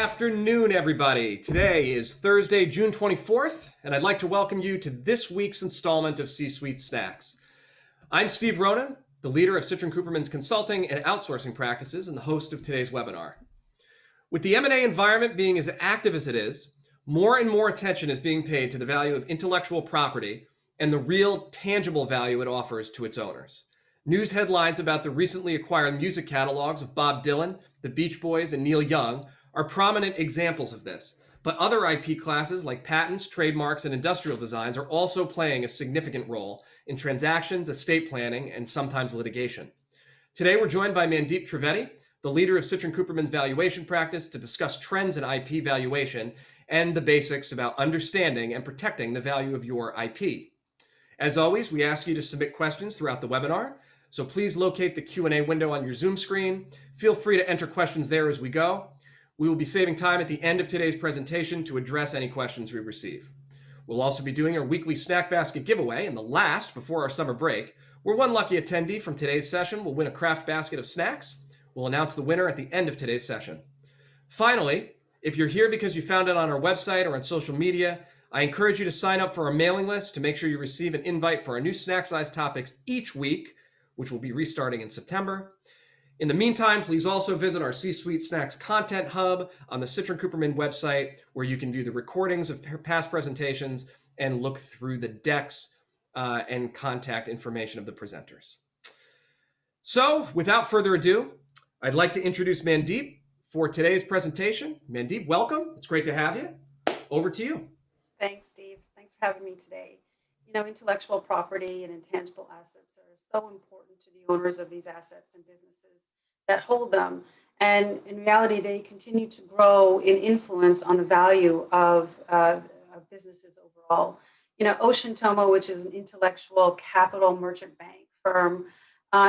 afternoon, everybody. Today is Thursday, June 24th, and I'd like to welcome you to this week's installment of C-Suite Snacks. I'm Steve Ronan, the leader of Citrin Cooperman's consulting and outsourcing practices and the host of today's webinar. With the M&A environment being as active as it is, more and more attention is being paid to the value of intellectual property and the real tangible value it offers to its owners. News headlines about the recently acquired music catalogs of Bob Dylan, the Beach Boys, and Neil Young are prominent examples of this. But other IP classes like patents, trademarks, and industrial designs are also playing a significant role in transactions, estate planning, and sometimes litigation. Today, we're joined by Mandeep Trivedi, the leader of Citrin Cooperman's valuation practice, to discuss trends in IP valuation and the basics about understanding and protecting the value of your IP. As always, we ask you to submit questions throughout the webinar, so please locate the Q&A window on your Zoom screen. Feel free to enter questions there as we go. We will be saving time at the end of today's presentation to address any questions we receive. We'll also be doing our weekly snack basket giveaway, and the last before our summer break, where one lucky attendee from today's session will win a craft basket of snacks. We'll announce the winner at the end of today's session. Finally, if you're here because you found it on our website or on social media, I encourage you to sign up for our mailing list to make sure you receive an invite for our new snack size topics each week, which will be restarting in September. In the meantime, please also visit our C-Suite Snacks Content Hub on the Citrin Cooperman website, where you can view the recordings of past presentations and look through the decks and contact information of the presenters. So, without further ado, I'd like to introduce Mandeep for today's presentation. Mandeep, welcome. It's great to have you. Over to you. Thanks, Steve. Thanks for having me today. You know, intellectual property and intangible assets are so important to the owners of these assets and businesses that hold them. And in reality, they continue to grow in influence on the value of businesses overall. You know, Ocean Tomo, which is an intellectual capital merchant bank firm,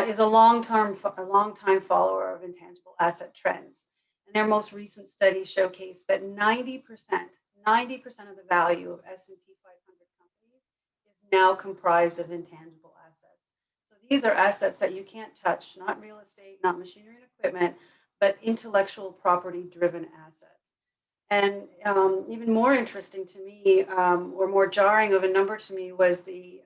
is a long-time follower of intangible asset trends. And their most recent study showcased that 90% of the value of S&P 500 companies is now comprised of intangible assets. So these are assets that you can't touch, not real estate, not machinery and equipment, but intellectual property-driven assets. And even more interesting to me, or more jarring of a number to me, was the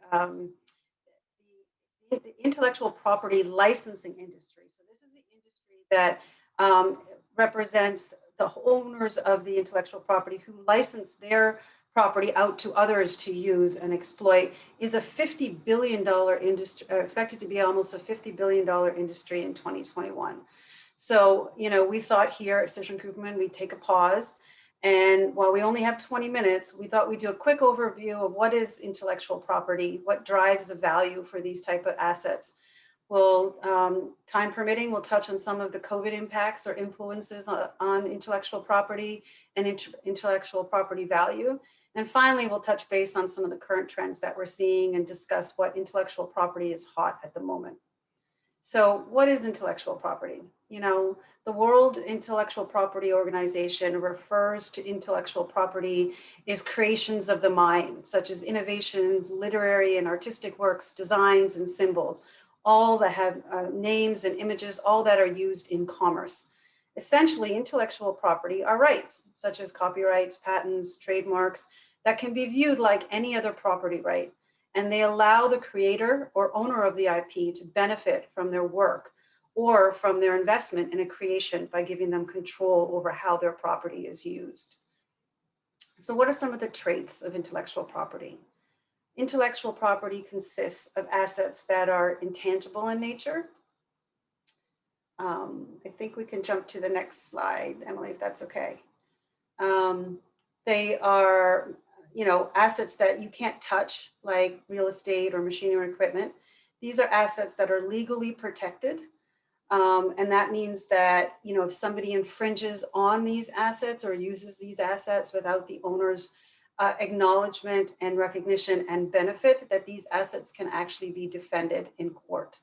intellectual property licensing industry. So this is the industry that represents the owners of the intellectual property who license their property out to others to use and exploit, is a $50 billion industry, expected to be almost a $50 billion industry in 2021. So, you know, we thought here at Citrin Cooperman, we'd take a pause. And while we only have 20 minutes, we thought we'd do a quick overview of what is intellectual property, what drives the value for these type of assets. We'll, time permitting, we'll touch on some of the COVID impacts or influences on intellectual property and intellectual property value. And finally, we'll touch base on some of the current trends that we're seeing and discuss what intellectual property is hot at the moment. So what is intellectual property? You know, the World Intellectual Property Organization refers to intellectual property as creations of the mind, such as innovations, literary and artistic works, designs, and symbols, all that have names and images, all that are used in commerce. Essentially, intellectual property are rights, such as copyrights, patents, trademarks, that can be viewed like any other property right. And they allow the creator or owner of the IP to benefit from their work or from their investment in a creation by giving them control over how their property is used. So what are some of the traits of intellectual property? Intellectual property consists of assets that are intangible in nature. I think we can jump to the next slide, Emily, if that's okay. They are, you know, assets that you can't touch, like real estate or machinery or equipment. These are assets that are legally protected. And that means that, you know, if somebody infringes on these assets or uses these assets without the owner's acknowledgement and recognition and benefit, that these assets can actually be defended in court.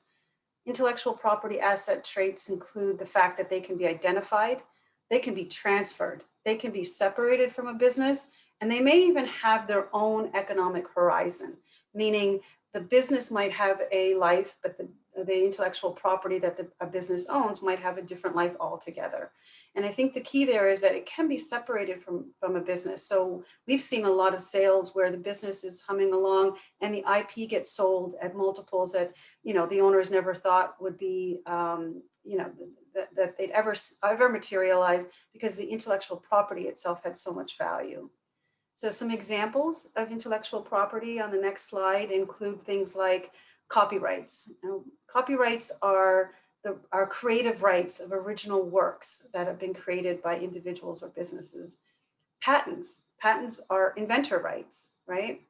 Intellectual property asset traits include the fact that they can be identified, they can be transferred, they can be separated from a business, and they may even have their own economic horizon, meaning the business might have a life, but the intellectual property that a business owns might have a different life altogether. And I think the key there is that it can be separated from a business. So we've seen a lot of sales where the business is humming along and the IP gets sold at multiples that, the owners never thought would be, that they'd ever materialize, because the intellectual property itself had so much value. So some examples of intellectual property on the next slide include things like copyrights. Now, copyrights are creative rights of original works that have been created by individuals or businesses. Patents are inventor rights, right?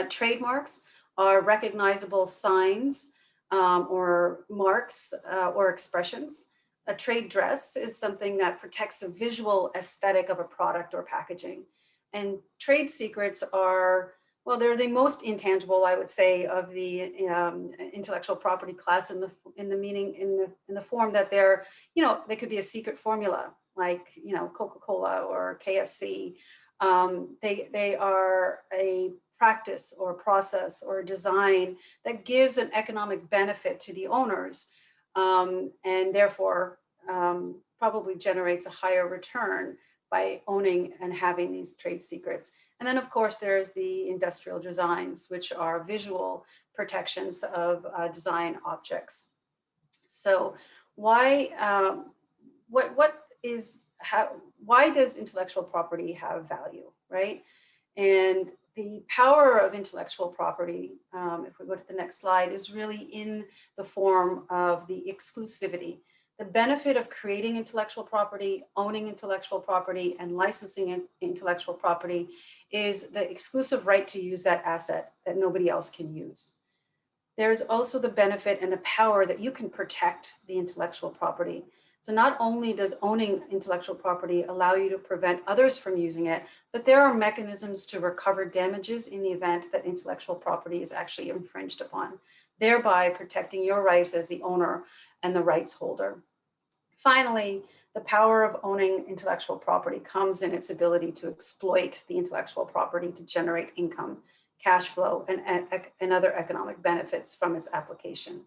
Trademarks are recognizable signs or marks or expressions. A trade dress is something that protects the visual aesthetic of a product or packaging. And trade secrets are, well, they're the most intangible, I would say, of the intellectual property class in the form that they're, they could be a secret formula like, Coca-Cola or KFC. They are a practice or process or design that gives an economic benefit to the owners, and therefore probably generates a higher return by owning and having these trade secrets. And then, of course, there's the industrial designs, which are visual protections of design objects. So why does intellectual property have value, right? And the power of intellectual property, if we go to the next slide, is really in the form of the exclusivity. The benefit of creating intellectual property, owning intellectual property, and licensing intellectual property is the exclusive right to use that asset that nobody else can use. There's also the benefit and the power that you can protect the intellectual property. So not only does owning intellectual property allow you to prevent others from using it, but there are mechanisms to recover damages in the event that intellectual property is actually infringed upon, thereby protecting your rights as the owner and the rights holder. Finally, the power of owning intellectual property comes in its ability to exploit the intellectual property to generate income, cash flow, and other economic benefits from its application.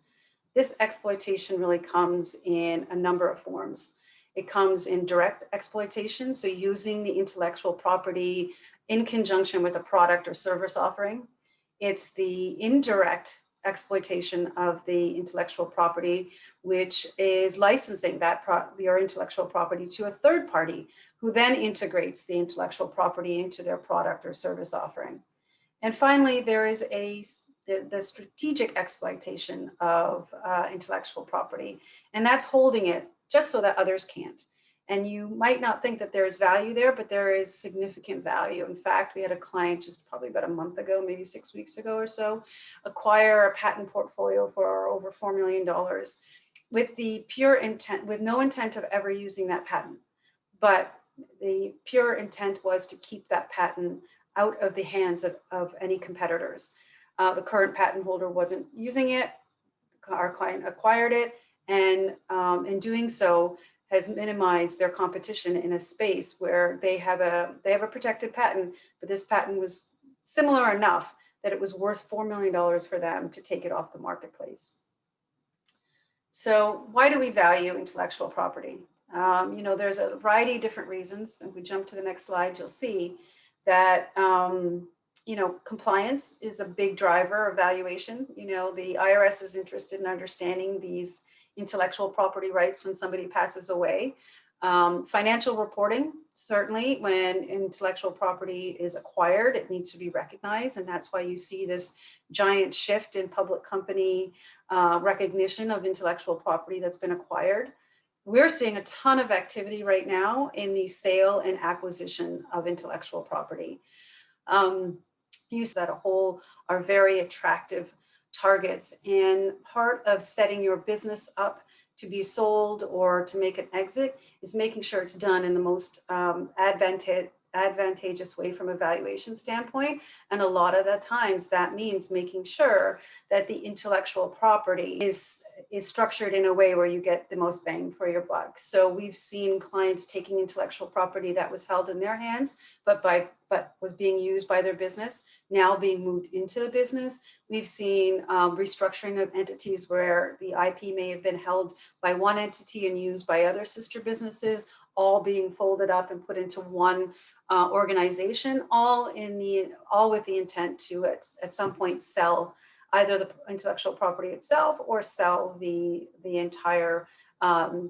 This exploitation really comes in a number of forms. It comes in direct exploitation, so using the intellectual property in conjunction with a product or service offering. It's the indirect exploitation of the intellectual property, which is licensing your intellectual property to a third party who then integrates the intellectual property into their product or service offering. And finally, there is the strategic exploitation of intellectual property, and that's holding it just so that others can't. And you might not think that there's value there, but there is significant value. In fact, we had a client just probably about a month ago, maybe 6 weeks ago or so, acquire a patent portfolio for over $4 million with the pure intent, with no intent of ever using that patent. But the pure intent was to keep that patent out of the hands of any competitors. The current patent holder wasn't using it. Our client acquired it, and in doing so, has minimized their competition in a space where they have a protected patent, but this patent was similar enough that it was worth $4 million for them to take it off the marketplace. So why do we value intellectual property? There's a variety of different reasons. If we jump to the next slide, you'll see that compliance is a big driver of valuation. The IRS is interested in understanding these intellectual property rights when somebody passes away. Financial reporting, certainly when intellectual property is acquired, it needs to be recognized. And that's why you see this giant shift in public company recognition of intellectual property that's been acquired. We're seeing a ton of activity right now in the sale and acquisition of intellectual property. Use that a whole are very attractive targets, and part of setting your business up to be sold or to make an exit is making sure it's done in the most advantageous way from a valuation standpoint. And a lot of the times that means making sure that the intellectual property is structured in a way where you get the most bang for your buck. So we've seen clients taking intellectual property that was held in their hands, but was being used by their business, now being moved into the business. We've seen restructuring of entities where the IP may have been held by one entity and used by other sister businesses, all being folded up and put into one organization, all with the intent to at some point sell either the intellectual property itself or sell the entire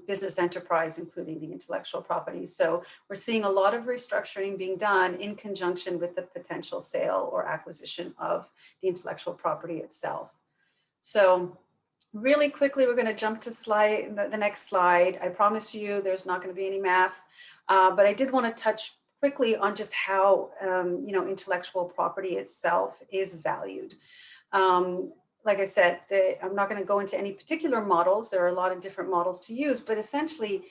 business enterprise, including the intellectual property. So we're seeing a lot of restructuring being done in conjunction with the potential sale or acquisition of the intellectual property itself. So really quickly, we're going to jump to the next slide. I promise you there's not going to be any math, but I did want to touch quickly on just how intellectual property itself is valued. Like I said, I'm not going to go into any particular models. There are a lot of different models to use, but essentially,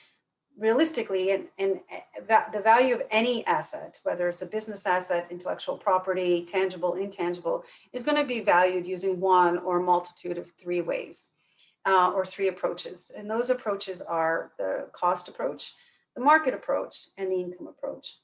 realistically, and the value of any asset, whether it's a business asset, intellectual property, tangible, intangible, is going to be valued using one or a multitude of three ways or three approaches. And those approaches are the cost approach, the market approach, and the income approach.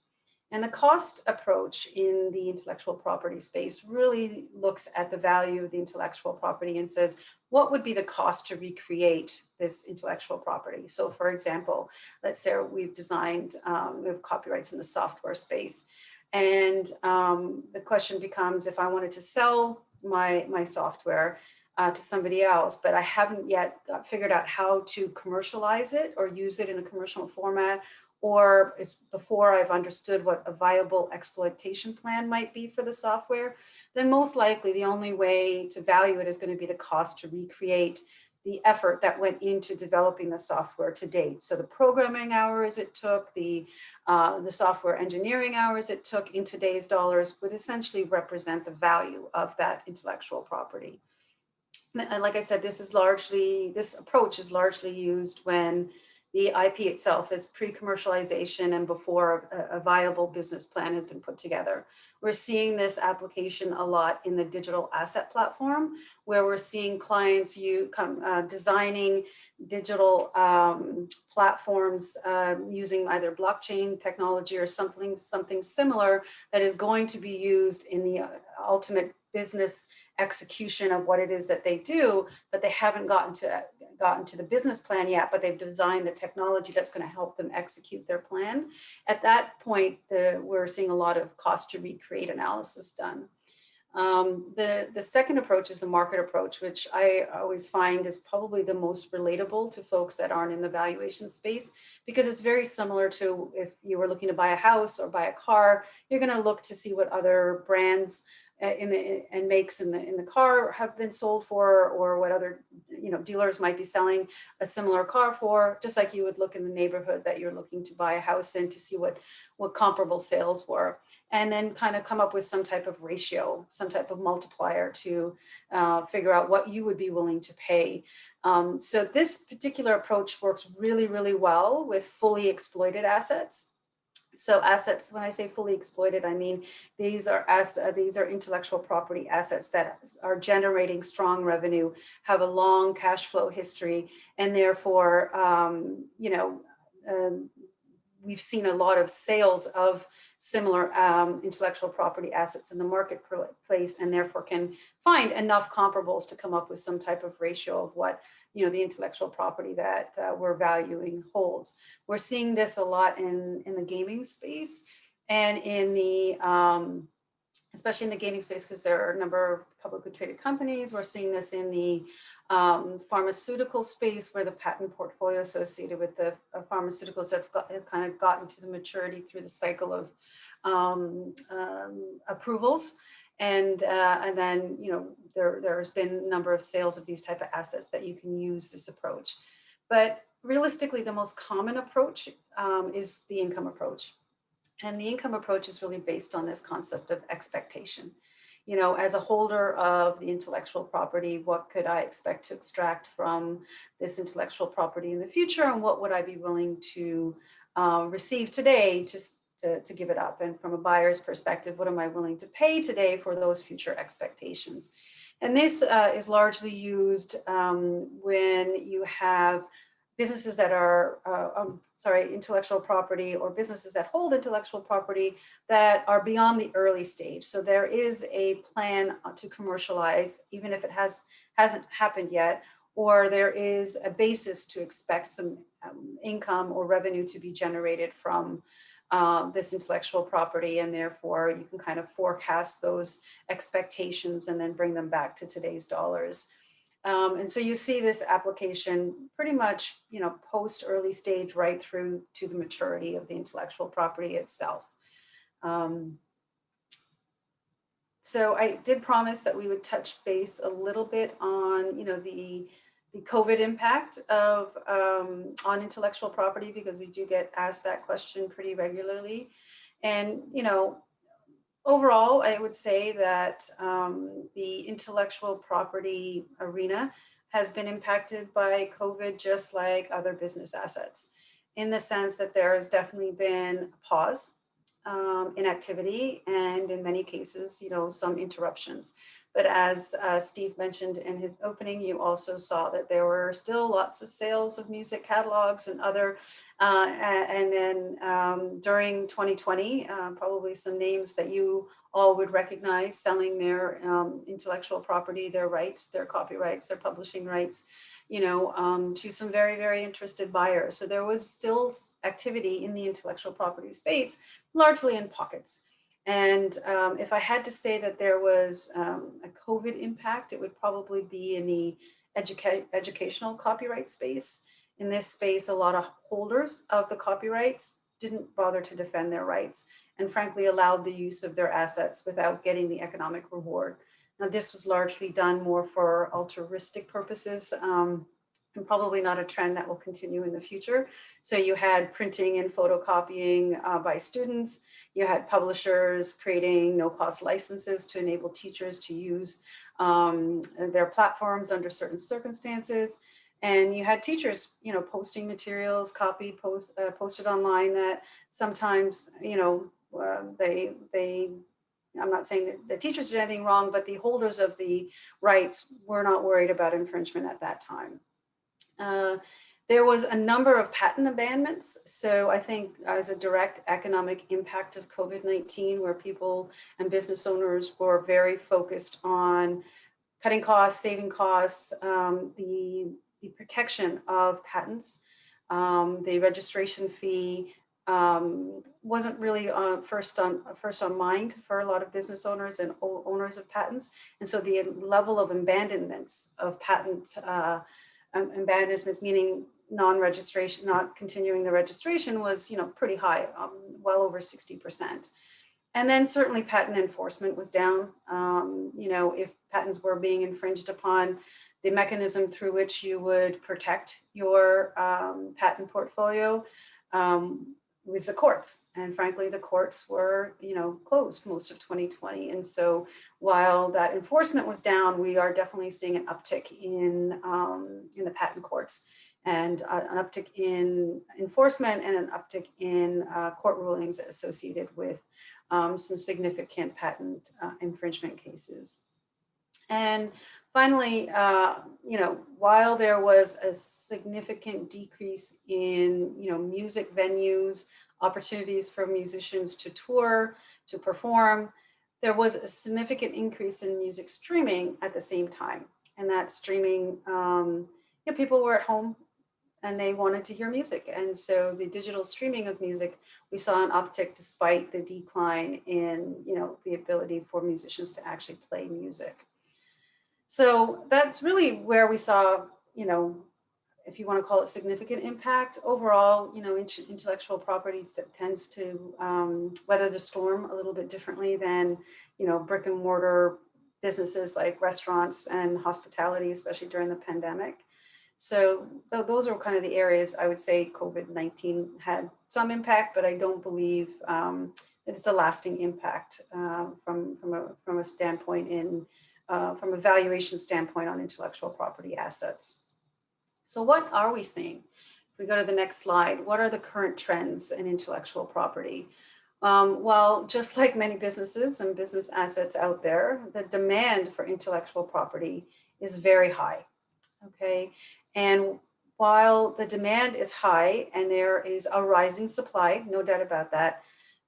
And the cost approach in the intellectual property space really looks at the value of the intellectual property and says, what would be the cost to recreate this intellectual property? So for example, let's say we've designed, we have copyrights in the software space. And the question becomes, if I wanted to sell my software to somebody else, but I haven't yet figured out how to commercialize it or use it in a commercial format, or it's before I've understood what a viable exploitation plan might be for the software, then most likely the only way to value it is going to be the cost to recreate the effort that went into developing the software to date. So the programming hours it took, the software engineering hours it took in today's dollars would essentially represent the value of that intellectual property. And like I said, this approach is largely used when the IP itself is pre-commercialization and before a viable business plan has been put together. We're seeing this application a lot in the digital asset platform, where we're seeing clients designing digital platforms using either blockchain technology or something similar that is going to be used in the ultimate business execution of what it is that they do, but they haven't gotten to the business plan yet, but they've designed the technology that's going to help them execute their plan. At that point, we're seeing a lot of cost to recreate analysis done. The second approach is the market approach, which I always find is probably the most relatable to folks that aren't in the valuation space, because it's very similar to if you were looking to buy a house or buy a car, you're going to look to see what other brands and makes in the car have been sold for, or what other dealers might be selling a similar car for, just like you would look in the neighborhood that you're looking to buy a house in to see what comparable sales were, and then kind of come up with some type of ratio, some type of multiplier to figure out what you would be willing to pay. So this particular approach works really, really well with fully exploited assets. So assets, when I say fully exploited, I mean these are intellectual property assets that are generating strong revenue, have a long cash flow history, and therefore, we've seen a lot of sales of similar intellectual property assets in the marketplace, and therefore can find enough comparables to come up with some type of ratio of what the intellectual property that we're valuing holds. We're seeing this a lot in the gaming space, and in the especially in the gaming space, because there are a number of publicly traded companies. We're seeing this in the pharmaceutical space, where the patent portfolio associated with the pharmaceuticals has kind of gotten to the maturity through the cycle of approvals. And then, there's been a number of sales of these type of assets that you can use this approach. But realistically, the most common approach is the income approach. And the income approach is really based on this concept of expectation. As a holder of the intellectual property, what could I expect to extract from this intellectual property in the future? And what would I be willing to receive today to give it up. And from a buyer's perspective, what am I willing to pay today for those future expectations? And this is largely used when you have businesses that are, intellectual property, or businesses that hold intellectual property that are beyond the early stage. So there is a plan to commercialize, even if it hasn't happened yet, or there is a basis to expect some income or revenue to be generated from this intellectual property, and therefore you can kind of forecast those expectations and then bring them back to today's dollars. And so you see this application pretty much, post early stage right through to the maturity of the intellectual property itself. So I did promise that we would touch base a little bit on, the COVID impact of on intellectual property, because we do get asked that question pretty regularly. And, overall, I would say that the intellectual property arena has been impacted by COVID just like other business assets, in the sense that there has definitely been a pause in activity, and in many cases, some interruptions. But as Steve mentioned in his opening, you also saw that there were still lots of sales of music catalogs and other, and then during 2020, probably some names that you all would recognize selling their intellectual property, their rights, their copyrights, their publishing rights, to some very, very interested buyers. So there was still activity in the intellectual property space, largely in pockets. And if I had to say that there was a COVID impact, it would probably be in the educational copyright space. In this space, a lot of holders of the copyrights didn't bother to defend their rights, and frankly allowed the use of their assets without getting the economic reward. Now, this was largely done more for altruistic purposes, and probably not a trend that will continue in the future. So you had printing and photocopying by students. You had publishers creating no-cost licenses to enable teachers to use their platforms under certain circumstances. And you had teachers, posting materials, posted online that sometimes, I'm not saying that the teachers did anything wrong, but the holders of the rights were not worried about infringement at that time. There was a number of patent abandonments. So I think as a direct economic impact of COVID-19, where people and business owners were very focused on cutting costs, saving costs, the protection of patents, the registration fee wasn't really first on mind for a lot of business owners and owners of patents. And so the level of abandonments of patent abandonments, meaning non-registration, not continuing the registration, was pretty high, well over 60%. And then certainly patent enforcement was down. If patents were being infringed upon, the mechanism through which you would protect your patent portfolio was the courts. And frankly, the courts were, closed most of 2020. And so while that enforcement was down, we are definitely seeing an uptick in the patent courts, and an uptick in enforcement, and an uptick in court rulings associated with some significant patent infringement cases. And finally, while there was a significant decrease in, music venues, opportunities for musicians to tour, to perform, there was a significant increase in music streaming at the same time. And that streaming, people were at home and they wanted to hear music. And so the digital streaming of music, we saw an uptick despite the decline in, the ability for musicians to actually play music. So that's really where we saw, if you want to call it significant impact. Overall, intellectual property tends to weather the storm a little bit differently than, brick and mortar businesses like restaurants and hospitality, especially during the pandemic. So those are kind of the areas I would say COVID-19 had some impact, but I don't believe that it's a lasting impact from a standpoint from a valuation standpoint on intellectual property assets. So what are we seeing? If we go to the next slide, what are the current trends in intellectual property? Well, just like many businesses and business assets out there, the demand for intellectual property is very high. Okay. And while the demand is high and there is a rising supply, no doubt about that,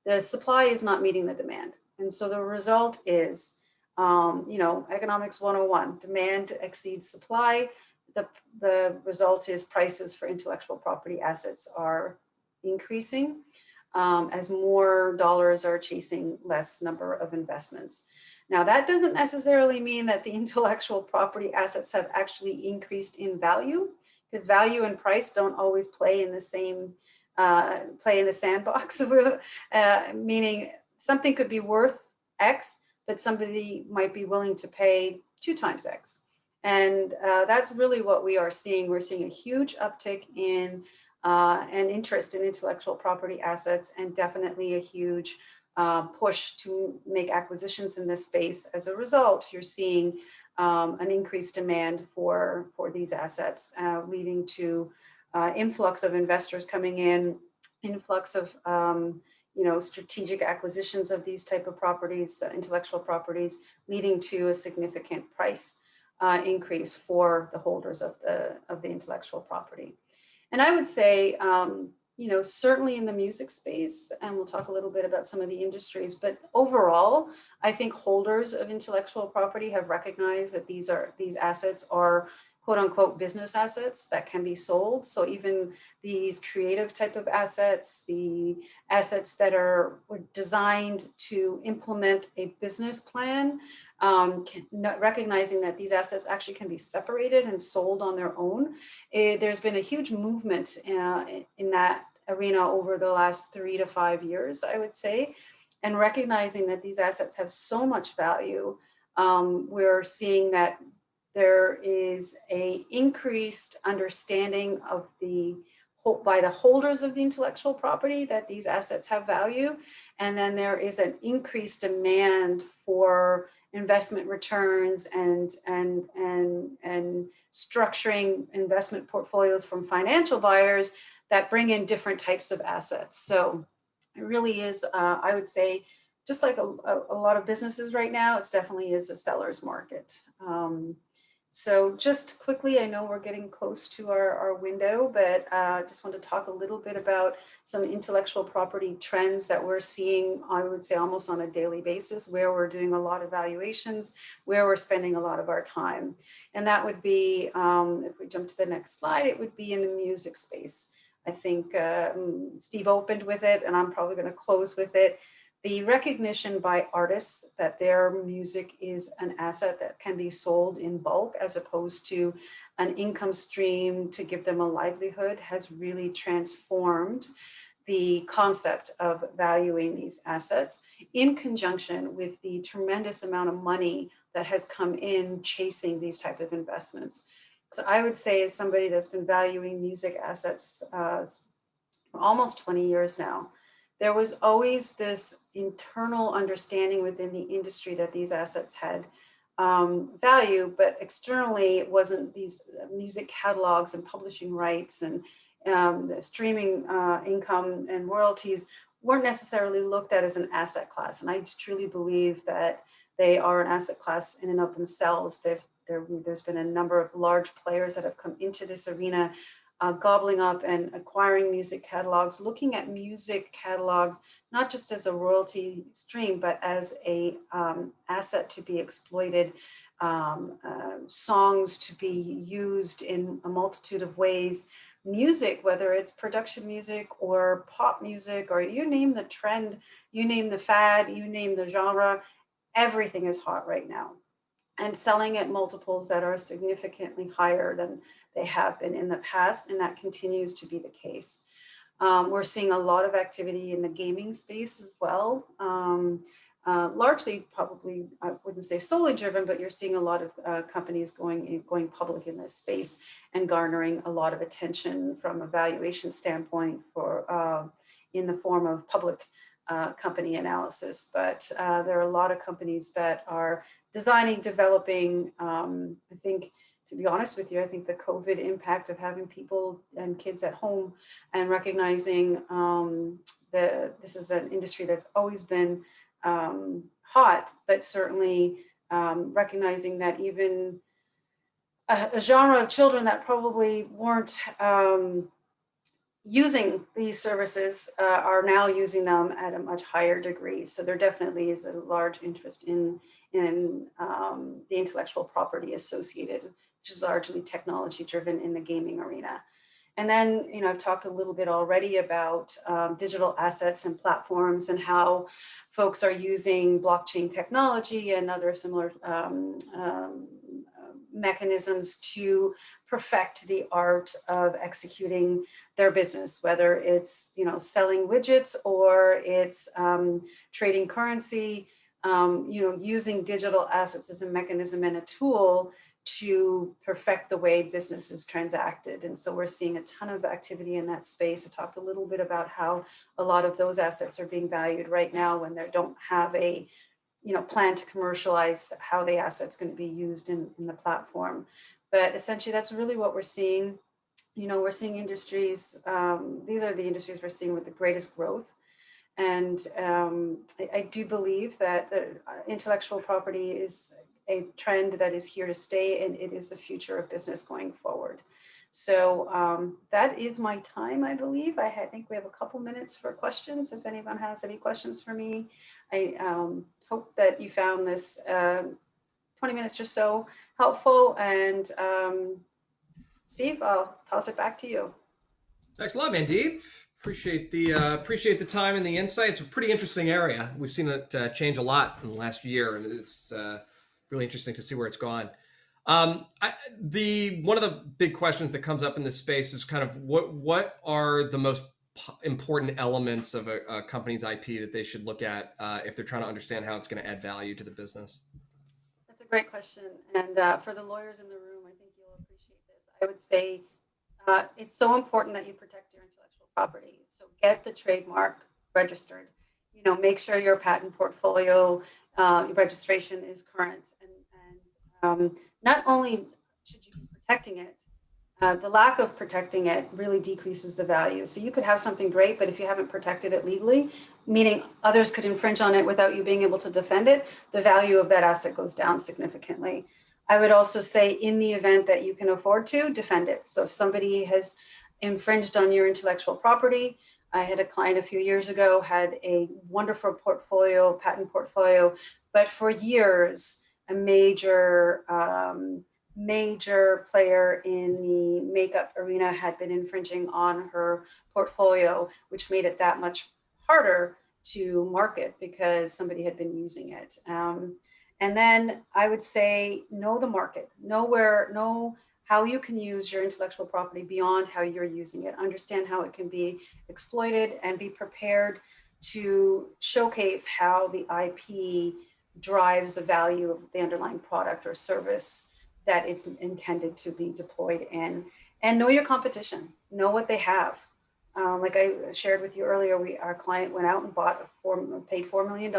the supply is not meeting the demand. And so the result is, economics 101, demand exceeds supply. The, the result is prices for intellectual property assets are increasing as more dollars are chasing less number of investments. Now, that doesn't necessarily mean that the intellectual property assets have actually increased in value, because value and price don't always play in the same play in the sandbox. Meaning something could be worth X, but somebody might be willing to pay 2 times X. And that's really what we are seeing. We're seeing a huge uptick in and interest in intellectual property assets, and definitely a huge push to make acquisitions in this space. As a result, you're seeing an increased demand for these assets, leading to influx of investors coming in, influx of strategic acquisitions of these type of properties, intellectual properties, leading to a significant price increase for the holders of the intellectual property. And I would say, certainly in the music space, and we'll talk a little bit about some of the industries, but overall, I think holders of intellectual property have recognized that these assets are quote unquote business assets that can be sold. So even these creative type of assets, the assets that were designed to implement a business plan, recognizing that these assets actually can be separated and sold on their own. There's been a huge movement in that arena over the last 3 to 5 years, I would say. And recognizing that these assets have so much value, we're seeing that there is a increased understanding of by the holders of the intellectual property that these assets have value. And then there is an increased demand for investment returns and structuring investment portfolios from financial buyers that bring in different types of assets. So it really is, I would say, just like a lot of businesses right now, it definitely is a seller's market. So just quickly, I know we're getting close to our window, but just want to talk a little bit about some intellectual property trends that we're seeing, I would say almost on a daily basis, where we're doing a lot of evaluations, where we're spending a lot of our time. And that would be, if we jump to the next slide, it would be in the music space. I think Steve opened with it, and I'm probably going to close with it. The recognition by artists that their music is an asset that can be sold in bulk as opposed to an income stream to give them a livelihood has really transformed the concept of valuing these assets, in conjunction with the tremendous amount of money that has come in chasing these type of investments. So I would say, as somebody that's been valuing music assets for almost 20 years now, there was always this internal understanding within the industry that these assets had value, but externally it wasn't. These music catalogs and publishing rights and the streaming income and royalties weren't necessarily looked at as an asset class. And I truly believe that they are an asset class in and of themselves. There's been a number of large players that have come into this arena, gobbling up and acquiring music catalogs, looking at music catalogs, not just as a royalty stream, but as a asset to be exploited, songs to be used in a multitude of ways, music, whether it's production music or pop music, or you name the trend, you name the fad, you name the genre, everything is hot right now. And selling at multiples that are significantly higher than they have been in the past, and that continues to be the case. We're seeing a lot of activity in the gaming space as well, largely probably, I wouldn't say solely driven, but you're seeing a lot of companies going public in this space and garnering a lot of attention from a valuation standpoint for in the form of public company analysis. But there are a lot of companies that are designing, developing. I think, to be honest with you, I think the COVID impact of having people and kids at home and recognizing this is an industry that's always been hot, but certainly recognizing that even a genre of children that probably weren't using these services are now using them at a much higher degree. So there definitely is a large interest in the intellectual property associated, which is largely technology driven in the gaming arena. And then, I've talked a little bit already about digital assets and platforms and how folks are using blockchain technology and other similar mechanisms to perfect the art of executing their business, whether it's selling widgets or it's trading currency, using digital assets as a mechanism and a tool to perfect the way business is transacted. And so we're seeing a ton of activity in that space. I talked a little bit about how a lot of those assets are being valued right now when they don't have a plan to commercialize how the asset's going to be used in the platform. But essentially, that's really what we're seeing. We're seeing industries, these are the industries we're seeing with the greatest growth. And I do believe that the intellectual property is a trend that is here to stay, and it is the future of business going forward. So that is my time, I believe. I think we have a couple minutes for questions. If anyone has any questions for me, I hope that you found this 20 minutes or so helpful. And Steve, I'll toss it back to you. Thanks a lot, Mandeep. Appreciate the time and the insights. It's a pretty interesting area. We've seen it change a lot in the last year, and it's really interesting to see where it's gone. One of the big questions that comes up in this space is kind of what are the most important elements of a company's IP that they should look at if they're trying to understand how it's going to add value to the business? That's a great question. And for the lawyers in the room, I think you'll appreciate this. I would say it's so important that you protect your intellectual property. So get the trademark registered. Make sure your patent portfolio registration is current. And not only should you be protecting it, the lack of protecting it really decreases the value. So you could have something great, but if you haven't protected it legally, meaning others could infringe on it without you being able to defend it, the value of that asset goes down significantly. I would also say, in the event that you can afford to, defend it. So if somebody has infringed on your intellectual property, I had a client a few years ago, had a wonderful patent portfolio, but for years, a major player in the makeup arena had been infringing on her portfolio, which made it that much harder to market because somebody had been using it. And then I would say, know the market, know how you can use your intellectual property beyond how you're using it, understand how it can be exploited, and be prepared to showcase how the IP drives the value of the underlying product or service that it's intended to be deployed in. And know your competition, know what they have. Like I shared with you earlier, our client went out and paid $4 million,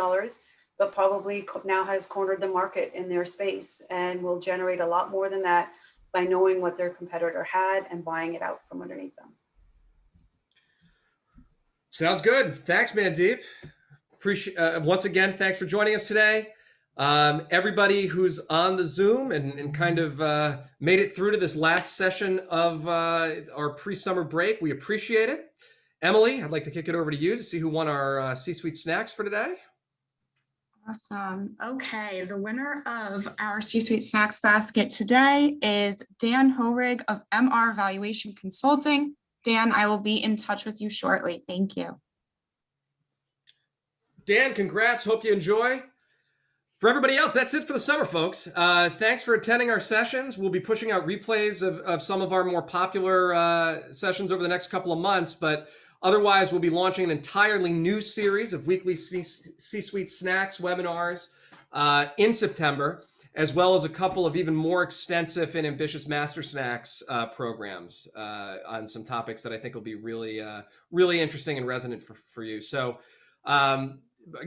but probably now has cornered the market in their space and will generate a lot more than that by knowing what their competitor had and buying it out from underneath them. Sounds good. Thanks, Mandeep. Once again, thanks for joining us today. Everybody who's on the Zoom and kind of made it through to this last session of our pre-summer break, we appreciate it. Emily, I'd like to kick it over to you to see who won our C-Suite snacks for today. Awesome. Okay, the winner of our C-Suite Snacks basket today is Dan Horig of MR Valuation Consulting. Dan, I will be in touch with you shortly. Thank you. Dan, congrats. Hope you enjoy. For everybody else, that's it for the summer, folks. Thanks for attending our sessions. We'll be pushing out replays of some of our more popular sessions over the next couple of months, but otherwise, we'll be launching an entirely new series of weekly C-Suite Snacks webinars in September, as well as a couple of even more extensive and ambitious Master Snacks programs on some topics that I think will be really, really interesting and resonant for you. So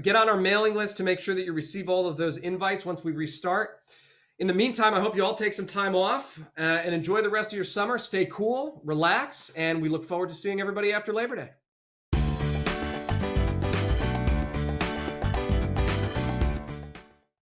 get on our mailing list to make sure that you receive all of those invites once we restart. In the meantime, I hope you all take some time off and enjoy the rest of your summer. Stay cool, relax, and we look forward to seeing everybody after Labor Day.